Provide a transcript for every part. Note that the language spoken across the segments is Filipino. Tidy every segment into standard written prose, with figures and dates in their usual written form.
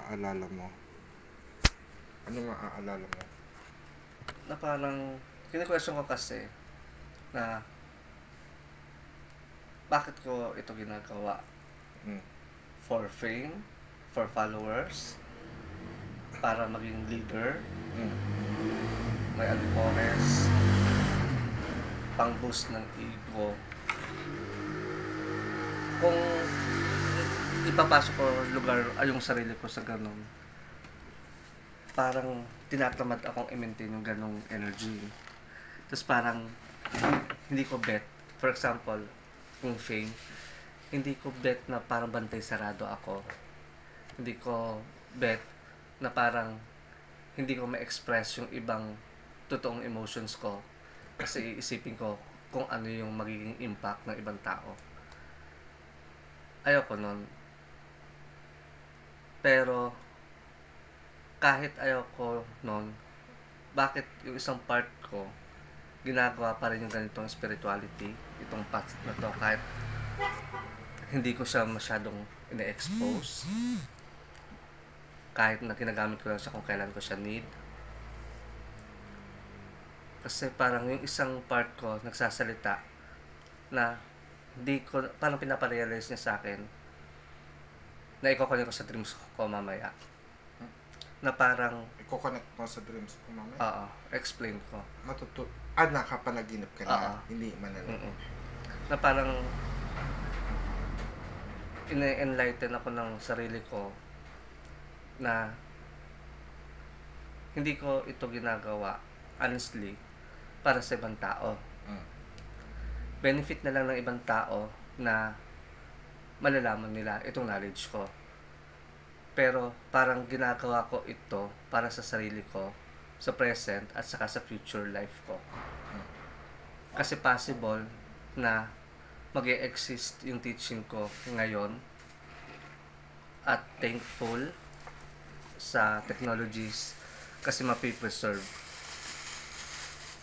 maaalala mo? Ano maaalala mo? Na parang, kini-question ko kasi, na bakit ko ito ginagawa? Mm. For fame? For followers? Para maging leader? Mm. May alpores? Pang boost ng ego? Kung ipapasok ko lugar ay yung sarili ko sa ganun, parang tinatamad akong i-maintain yung ganung energy. Tapos parang hindi ko bet, for example, yung fame, hindi ko bet na parang bantay sarado ako. Hindi ko bet na parang hindi ko ma-express yung ibang totoong emotions ko kasi iisipin ko kung ano yung magiging impact ng ibang tao. Ayoko nun. Pero kahit ayoko nun, bakit yung isang part ko ginagawa pa rin yung ganitong spirituality, itong path na to, kahit hindi ko siya masyadong ine-expose, kahit na ginagamit ko lang siya kung kailan ko siya need. Kasi parang yung isang part ko nagsasalita na hindi ko, parang pinaparealize niya sa akin na i-connect ko sa dreams ko mamaya. Na parang, I-connect mo sa dreams mo mamaya? explain ko. Nakapanaginip ka na, hindi mananap. Na parang ine-enlighten ako ng sarili ko na hindi ko ito ginagawa honestly para sa ibang tao. Benefit na lang ng ibang tao na malalaman nila itong knowledge ko. Pero parang ginagawa ko ito para sa sarili ko, sa present at saka sa future life ko. Kasi possible na mag-e-exist yung teaching ko ngayon at thankful sa technologies kasi mapipreserve.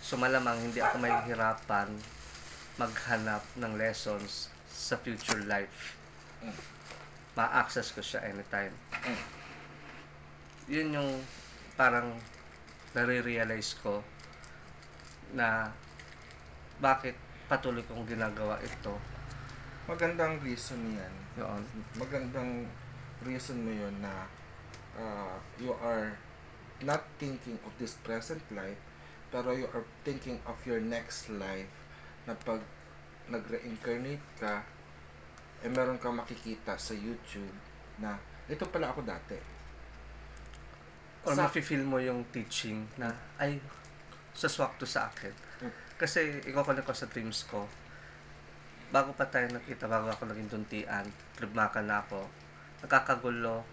So malamang hindi ako mahihirapan maghanap ng lessons sa future life. Ma-access ko siya anytime. Yun yung parang nare-realize ko na bakit patuloy kong ginagawa ito. Magandang reason yan. Yun. Magandang reason mo yun na you are not thinking of this present life, pero you are thinking of your next life na pag nag-reincarnate ka, meron kang makikita sa YouTube na ito pala ako dati. Or mafe-feel mo yung teaching na ay saswak to sa akin. Kasi i-connect ko sa dreams ko. Bago pa tayo nakita, bago ako naging tuntian, tribmaka na ako, nakakagulo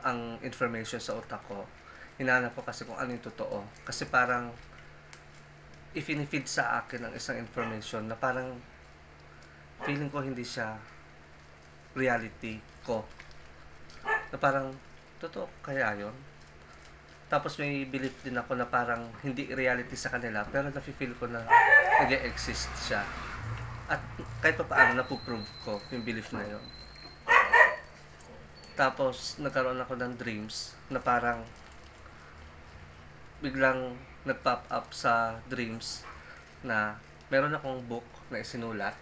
ang information sa utak ko. Hinahanap ko kasi kung ano yung totoo. Kasi parang i-feed sa akin ang isang information na parang feeling ko hindi siya reality ko. Na parang, totoo kaya yun? Tapos may belief din ako na parang hindi reality sa kanila, pero nafe-feel ko na nag-e-exist siya. At kahit pa paano napuprove ko yung belief na yun. Tapos nagkaroon ako ng dreams na parang biglang nag-pop up sa dreams na meron akong book na isinulat,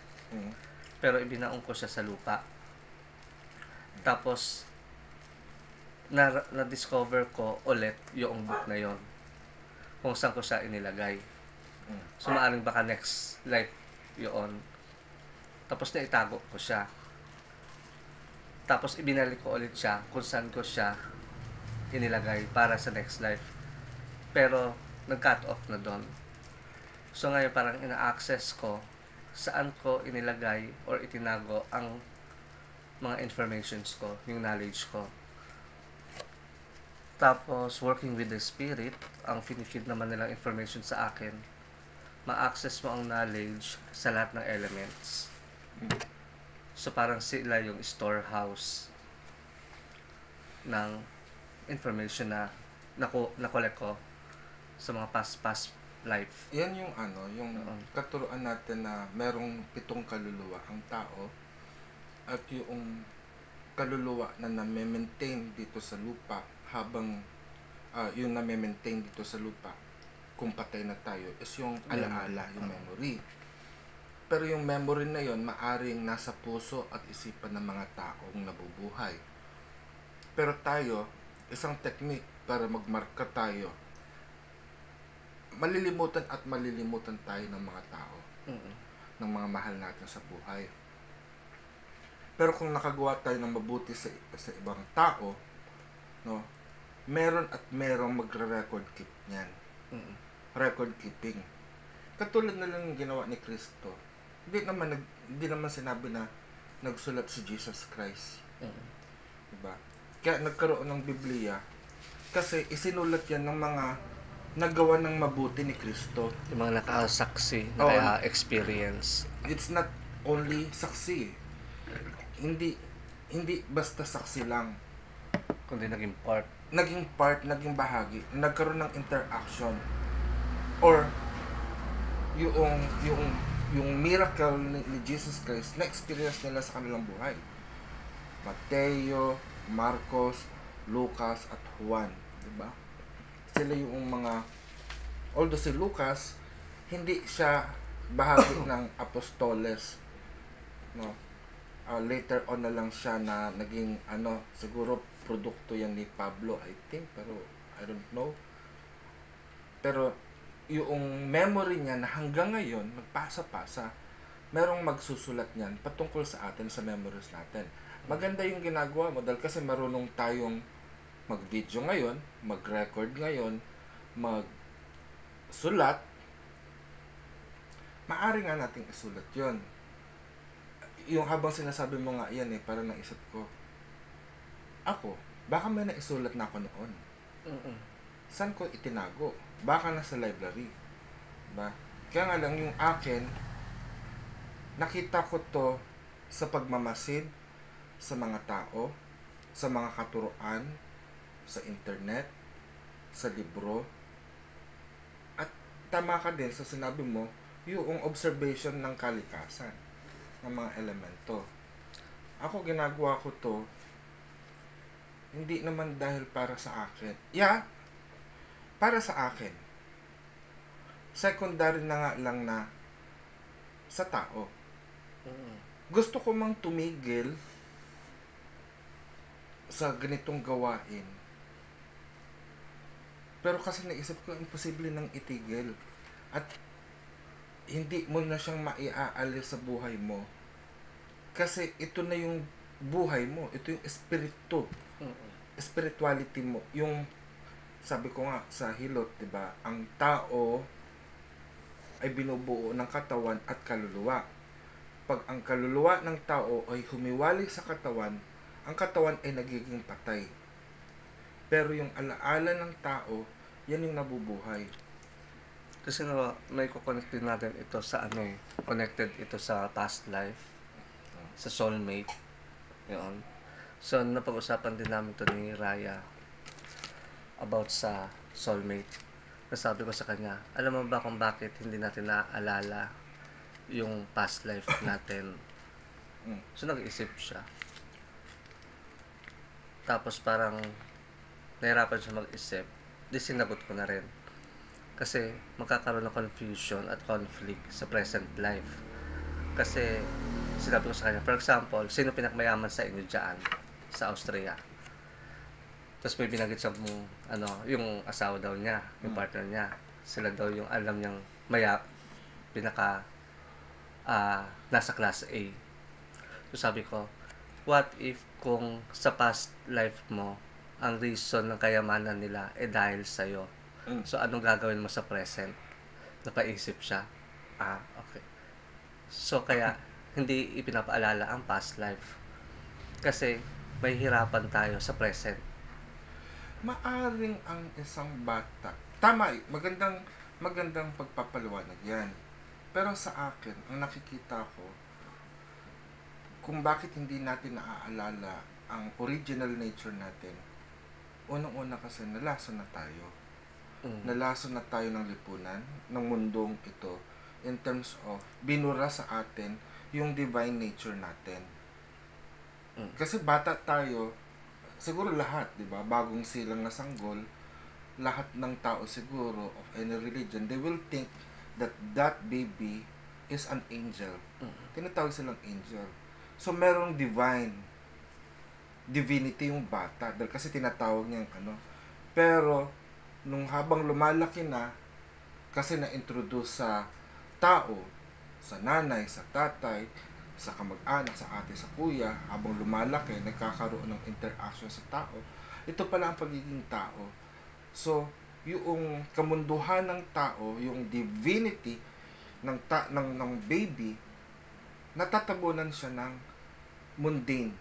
pero ibinaong ko siya sa lupa. Tapos na-discover ko ulit yung book na yon kung saan ko siya inilagay. So maaring baka next life yun. Tapos naitago ko siya. Tapos ibinalik ko ulit siya kung saan ko siya inilagay para sa next life. Pero nag-cut off na doon. So ngayon parang ina-access ko saan ko inilagay or itinago ang mga informations ko, yung knowledge ko. Tapos working with the spirit, ang finifeed naman nilang information sa akin, ma-access mo ang knowledge sa lahat ng elements. So parang sila yung storehouse ng information na na-collect ko sa mga past life. Yan yung yung katuruan natin na merong 7 kaluluwa ang tao at yung kaluluwa na name-maintain dito sa lupa habang yung name-maintain dito sa lupa kung patay na tayo is yung alaala, yung memory. Pero yung memory na yon maaring nasa puso at isipan ng mga taong nabubuhay. Pero tayo, isang technique para magmarka tayo, malilimutan at malilimutan tayo ng mga tao, ng mga mahal natin sa buhay. Pero kung nakagawa tayo ng mabuti sa ibang tao, no, meron at merong magre-record keep niyan. Record keeping. Katulad na lang yung ginawa ni Kristo. Hindi naman sinabi na nagsulat si Jesus Christ. Diba? Kaya nagkaroon ng Biblia kasi isinulat yan ng mga nagawa ng mabuti ni Kristo. Yung mga nakasaksi, naka-experience. It's not only saksi. Hindi basta saksi lang. Kundi naging part. Naging bahagi. Nagkaroon ng interaction. Or yung miracle ni Jesus Christ na experience nila sa kanilang buhay. Mateo, Marcos, Lucas at Juan, di ba? Sila yung mga, although si Lucas hindi siya bahagi ng apostoles, no. Later on na lang siya na naging siguro produkto yan ni Pablo, I think, pero I don't know. Pero yung memory niya na hanggang ngayon nagpasa-pasa, merong magsusulat niyan patungkol sa atin, sa memories natin. Maganda yung ginagawa mo dahil kasi marunong tayong mag-video ngayon, mag-record ngayon, mag-sulat. Maaari nga nating isulat yon. Yung habang sinasabi mo nga yan parang naisip ko, ako, baka may naisulat na ako noon. Saan ko itinago? Baka nasa library. Diba? Kaya nga lang yung akin, nakita ko to sa pagmamasid sa mga tao, sa mga katuruan, sa internet, sa libro. At tama ka din sa sinabi mo, yung observation ng kalikasan, ng mga elemento. Ako ginagawa ko to, hindi naman dahil para sa akin. Para sa akin. Secondary na nga lang na sa tao. Gusto ko mang tumigil sa ganitong gawain. Pero kasi naisip ko, imposible nang itigil. At hindi mo na siyang maiaalis sa buhay mo. Kasi ito na yung buhay mo. Ito yung espiritu. Spirituality mo. Yung sabi ko nga sa Hilot, 'di ba? Ang tao ay binubuo ng katawan at kaluluwa. Pag ang kaluluwa ng tao ay humiwalay sa katawan, ang katawan ay nagiging patay. Pero yung alaala ng tao, yan yung nabubuhay. Kasi may kukonect din natin ito sa connected ito sa past life, sa soulmate. Yun. So, napag-usapan din namin ito ni Raya about sa soulmate. Nasabi ko sa kanya, alam mo ba kung bakit hindi natin naaalala yung past life natin? So, nag-isip siya. Tapos parang nahirapan siya mag-isip. Di sinagot ko na rin. Kasi magkakaroon ng confusion at conflict sa present life. Kasi sinabi ko sa kanya, for example, sino pinakmayaman sa inyo dyan sa Austria? Tapos may binanggit siya yung asawa daw niya, yung partner niya. Sila daw yung alam niyang nasa class A. So sabi ko, what if kung sa past life mo, ang reason ng kayamanan nila dahil sa'yo? So anong gagawin mo sa present? Napaisip siya. Okay. So kaya, hindi ipinapaalala ang past life. Kasi may hirapan tayo sa present. Maaring ang isang bata, tama, magandang pagpapaliwanag yan. Pero sa akin, ang nakikita ko, kung bakit hindi natin naaalala ang original nature natin, unang-una kasi nalason na tayo. Nalason na tayo ng lipunan, ng mundong ito, in terms of binura sa atin yung divine nature natin. Kasi bata tayo, siguro lahat, di ba? Bagong silang na sanggol, lahat ng tao siguro of any religion, they will think that that baby is an angel. Tinatawag silang angel. So, merong divinity yung bata. Dahil kasi tinatawag niya yung ano. Pero, nung habang lumalaki na, kasi na-introduce sa tao, sa nanay, sa tatay, sa kamag-anak, sa ate, sa kuya, habang lumalaki, nagkakaroon ng interaction sa tao, ito pala ang pagiging tao. So, yung kamunduhan ng tao, yung divinity ng baby, natatabunan siya ng mundane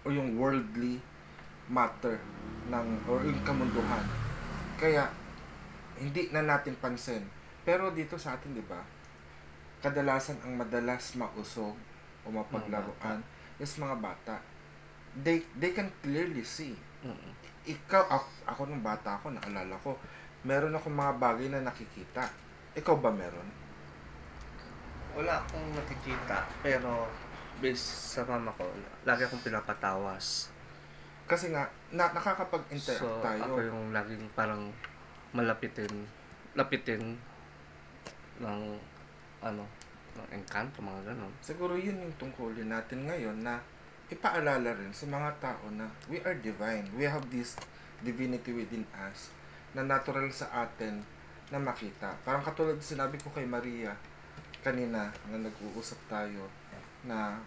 o yung worldly matter or yung kamunduhan. Kaya hindi na natin pansin. Pero dito sa atin, 'di ba? Kadalasan ang madalas mausog o mapaglaruan is mga bata. They can clearly see. Ikaw, ako nung bata ako, naalala ko, meron akong mga bagay na nakikita. Ikaw ba meron? Wala akong nakikita, pero based sa mama ko, lagi akong pinapatawas. Kasi nga, nakakapag-interact So, tayo. ako yung laging parang lapitin ng ng engkanto, mga ganon. Siguro yun yung tungkulin natin ngayon na ipaalala rin sa mga tao na we are divine. We have this divinity within us na natural sa atin na makita. Parang katulad sinabi ko kay Maria kanina na nag-uusap tayo na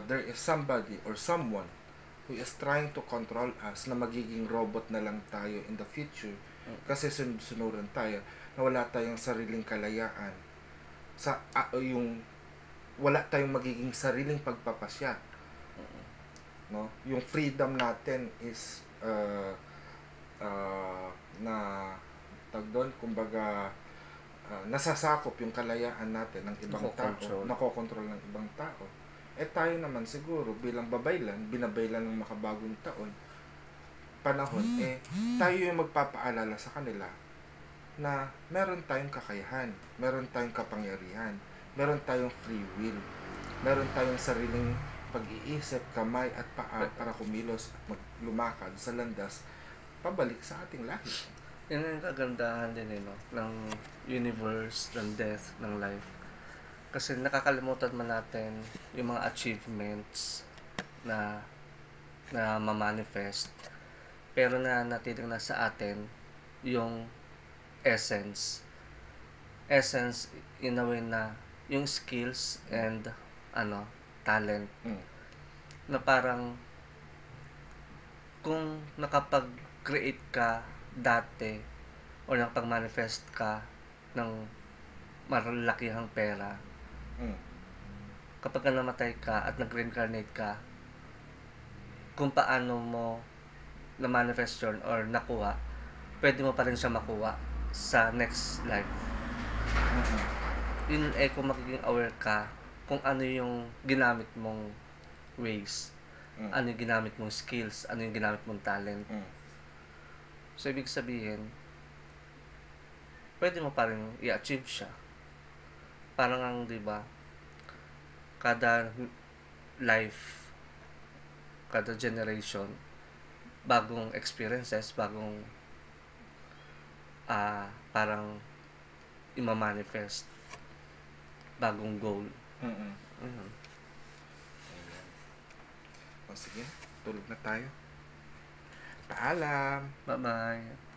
there is somebody or someone who is trying to control us na magiging robot na lang tayo in the future kasi sunod-sunuran tayo na wala tayong sariling kalayaan yung wala tayong magiging sariling pagpapasya, no? Yung freedom natin is na tag doon, kumbaga nasasakop yung kalayaan natin ng ibang tao, nakokontrol ng ibang tao. Tayo naman siguro bilang binabaylan ng makabagong panahon, tayo yung magpapaalala sa kanila na meron tayong kakayahan, meron tayong kapangyarihan, meron tayong free will, meron tayong sariling pag-iisip, kamay at paa para kumilos at lumakad sa landas pabalik sa ating lahi. Yan ang kagandahan din ng universe, ng death, ng life. Kasi nakakalimutan man natin yung mga achievements na ma-manifest, pero natiling na sa atin yung essence in a way na yung skills and talent na parang kung nakapag-create ka dati o nakapag-manifest ka ng malakihang pera, kapag namatay ka at nag-reincarnate ka, kung paano mo na-manifest yun or nakuha, pwede mo pa rin siya makuha sa next life. Yun kung magiging aware ka kung ano yung ginamit mong ways, ano yung ginamit mong skills, ano yung ginamit mong talent. So, ibig sabihin, pwede mo pa rin i-achieve siya. Parang ang, di ba, kada life, kada generation, bagong experiences, bagong parang ima-manifest, bagong goal. Ayan. O sige, tulog na tayo. Paalam. Bye-bye.